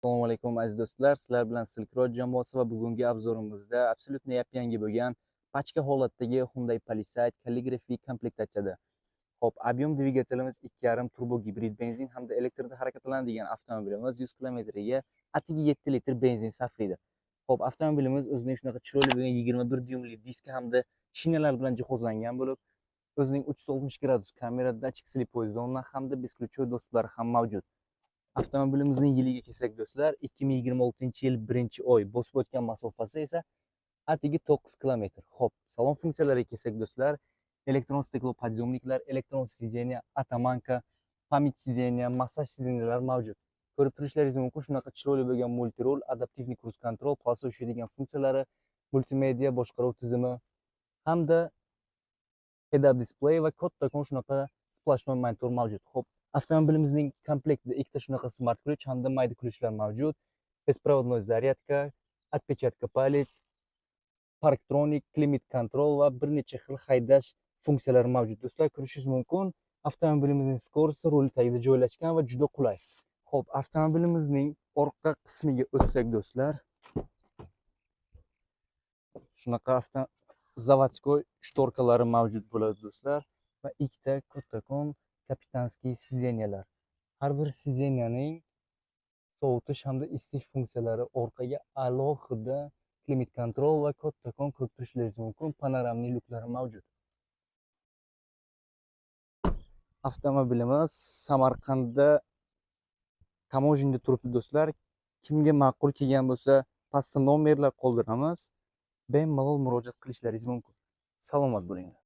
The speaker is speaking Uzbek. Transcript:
Assalomu alaykum aziz do'stlar. Sizlar bilan Silk Road jamoasi va bugungi obzorimizda absolyutno yap-yangi bo'lgan pachka holatdagi Hyundai Palisade Calligraphy komplektatsiyada. Xo'p, объем dvigatelimiz 2,5 turbo gibrid benzin hamda elektrda harakatlanadigan avtomobilimiz 100 kilometrga atigi 7 litr benzin sarflaydi. Xo'p, avtomobilimiz o'zining shunaqa chiroyli bo'lgan 21 dyumli diski hamda shinalar bilan jihozlangan bo'lib, o'zining 360 gradus kamera, datchik slipoy zona hamda beskluchoy dostlari ham mavjud. Avtomobilimizning yiliga kelsak do'stlar, 2026-yil 1-oy bosib o'tgan masofasi esa atigi 9 kilometr. Xo'p, salon funksiyalariga kelsak do'stlar, elektron steklopodyomniklar, elektron sidenья, atamanka, pamyat sidenья, massaj sidenьялар mavjud. Ko'rib turishlaringiz mumkin, shunaqa chiroyli bo'lgan multirol, adaptivniy kruz kontrol, pulsa o'chadigan funksiyalari, multimedia boshqaruv tizimi hamda head-up display va kattakon shunaqa splashman monitor mavjud. Xo'p, avtomobilimizning komplektida ikkita shunaqa smart ключ hamda mayda ключlar mavjud. Беспроводной зарядка, отпечатка палец, parktronic, climate control va bir necha xil haydash funksiyalari mavjud. Do'stlar, ko'rishingiz mumkin, avtomobilimizning skorosti rul tagida joylashgan va juda qulay. Xo'p, avtomobilimizning orqa qismiga o'tsak do'stlar, shunaqa заводской shtorkalari mavjud bo'ladi do'stlar va ikkita kattakon kapitanskiy sidenьялар. Har bir sidenьяning sovutish hamda isitish funksiyalari, orqaga alohida klimat kontrol va kattakon ko'rib turishlaringiz mumkin panoramli lyuklari mavjud. Avtomobilimiz Samarqandda tamojenda turibdi do'stlar. Kimga ma'qul kelgan bo'lsa, pastda nomerlar qoldiramiz. Bemalol murojaat qilishlaringiz mumkin. Salomat bo'linglar.